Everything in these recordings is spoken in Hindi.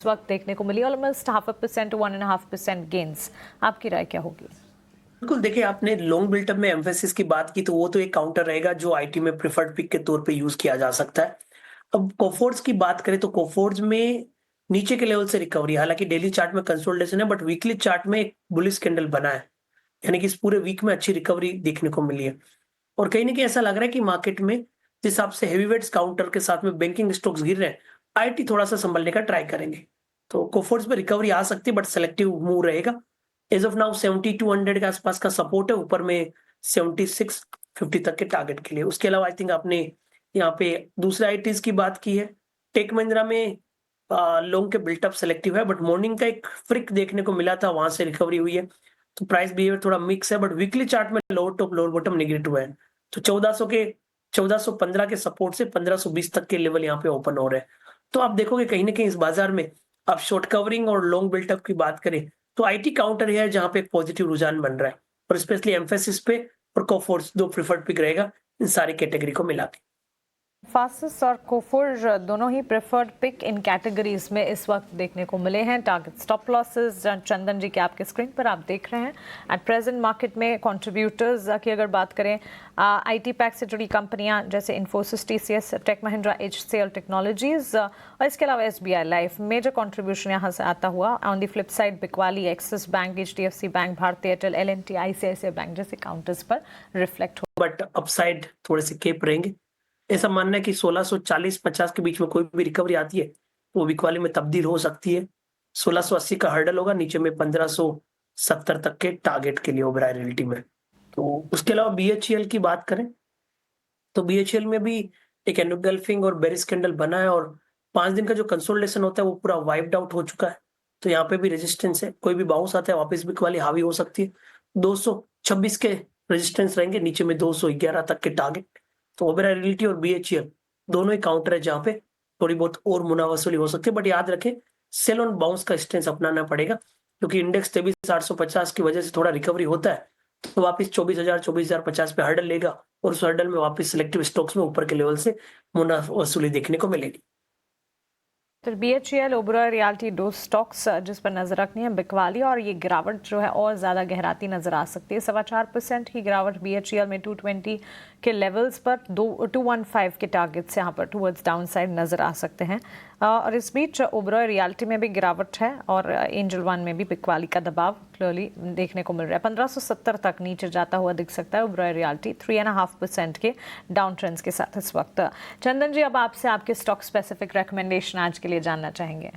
इस वक्त देखने को मिली, ऑलमोस्ट 0.5% to 1.5% गेन्स। आपकी राय क्या होगी? बिल्कुल, देखिए आपने लॉन्ग बिल्टअप में एम्फेसिस की बात की तो वो तो एक काउंटर रहेगा जो आईटी में प्रेफर्ड पिक के तौर पे यूज किया जा सकता है। अब कोफोर्ज की बात करें तो कोफोर्ज में नीचे के लेवल से रिकवरी, हालांकि डेली चार्ट में कंसोलिडेशन है बट वीकली चार्ट में एक बुलिश कैंडल बना है, यानी कि इस पूरे वीक में अच्छी रिकवरी देखने को मिली है। और कहीं ना कहीं ऐसा लग रहा है कि मार्केट में जिस हिसाब से हेवीवेट्स काउंटर के साथ में बैंकिंग स्टॉक्स गिर रहे हैं, आईटी थोड़ा सा संभलने का ट्राई करेंगे। तो कोफोर्ज पे रिकवरी आ सकती है बट सेलेक्टिव मूव रहेगा। एज ऑफ नाउ 7200 के आसपास का सपोर्ट है, ऊपर में 7650 तक के टारगेट के लिए। उसके अलावा आई थिंक आपने यहाँ पे दूसरे आईटीज की बात की है। टेक महिंद्रा में लोन के बिल्टअप सेलेक्टिव है बट मॉर्निंग का एक फ्रिक देखने को मिला था, वहां से रिकवरी हुई है। तो प्राइस बिहेवियर थोड़ा मिक्स है बट वीकली चार्ट में lower top lower bottom negative है। तो 1415 के सपोर्ट से 1520 तक के लेवल यहाँ पे ओपन हो रहे हैं। तो आप देखोगे कहीं ना कहीं इस बाजार में आप शॉर्ट कवरिंग और लॉन्ग बिल्टअप की बात करें तो आईटी काउंटर है जहां पे एक पॉजिटिव रुझान बन रहा है, और स्पेशली एम्फेसिस पे और कोफोर्स दो प्रिफर्ड पिक रहेगा इन सारी कैटेगरी को मिला के। फासिस और कोफोर्ज दोनों ही प्रेफर्ड पिक इन कैटेगरीज में इस वक्त देखने को मिले हैं। टारगेट स्टॉप लॉसेस चंदन जी के आपके स्क्रीन पर आप देख रहे हैं। एट प्रेजेंट मार्केट में कंट्रीब्यूटर्स की अगर बात करें, आईटी पैक से जुड़ी कंपनियां जैसे इन्फोसिस, टीसीएस, टेक महिंद्रा, एचसीएल टेक्नोलॉजीज और इसके अलावा एसबीआई लाइफ मेजर कंट्रीब्यूशन यहाँ से आता हुआ। ऑन द फ्लिप साइड बिकवाली, Axis Bank, HDFC Bank, Bharti Airtel, LNT, ICICI Bank जैसे काउंटर्स पर रिफ्लेक्ट हो। बट अपसाइड थोड़े से केप रहेंगे। ऐसा मानना है कि 1640-50 के बीच में कोई भी रिकवरी आती है तो वो बिकवाली में तब्दील हो सकती है। 1680 का हर्डल होगा, नीचे में 1570 तक के टारगेट के लिए ओबेरॉय रियल्टी में। तो उसके अलावा बीएचईएल की बात करें तो बीएचईएल में भी एक एनगल्फिंग और बेरिश कैंडल बना है, और 5 दिन का जो कंसोलिडेशन होता है वो पूरा वाइप्ड आउट हो चुका है। तो यहाँ पे भी रेजिस्टेंस है, कोई भी बाउंस आता है वापस बिकवाली हावी हो सकती है। 226 के रेजिस्टेंस रहेंगे, नीचे में 211 तक के टारगेट। तो ओबेरॉय रियल्टी और बीएचईएल दोनों ही काउंटर है जहां पे थोड़ी बहुत और मुनाफा वसूली हो सकती है, बट याद रखें सेल ऑन बाउंस का स्टेंस अपनाना पड़ेगा, क्योंकि इंडेक्स 23,850 की वजह से थोड़ा रिकवरी होता है तो वापस 24,000 पे हर्डल लेगा, और उस हर्डल में वापस सिलेक्टिव स्टॉक्स में ऊपर के लेवल से मुनाफा वसूली देखने को मिलेगी। तो बीएचईएल, ओबेरॉय रियल्टी दो स्टॉक्स जिस पर नजर रखनी है। बिकवाली और ये गिरावट जो है और ज्यादा गहराती नजर आ सकती है। 4.25% ही गिरावट बीएचईएल में 220 के लेवल्स पर 215 के टारगेट से यहाँ पर टूवर्ड्स डाउन साइड नजर आ सकते हैं। और इस बीच ओबेरॉय रियल्टी में भी गिरावट है और एंजल वन में भी बिकवाली का दबाव क्लियरली देखने को मिल रहा है। 1570 तक नीचे जाता हुआ दिख सकता है ओबेरॉय रियल्टी 3.5% के डाउन ट्रेंड्स के साथ इस वक्त। चंदन जी, अब आपसे आपके स्टॉक स्पेसिफिक रिकमेंडेशन आज के लिए जानना चाहेंगे।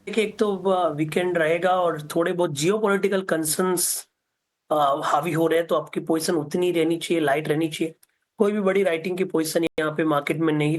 देखिए, एक तो वीकेंड रहेगा और थोड़े बहुत जियोपॉलिटिकल कंसर्न्स हावी हो रहे हैं, तो आपकी पोजीशन उतनी रहनी चाहिए, लाइट रहनी चाहिए। कोई भी बड़ी राइटिंग की पोजीशन यहाँ पे मार्केट में नहीं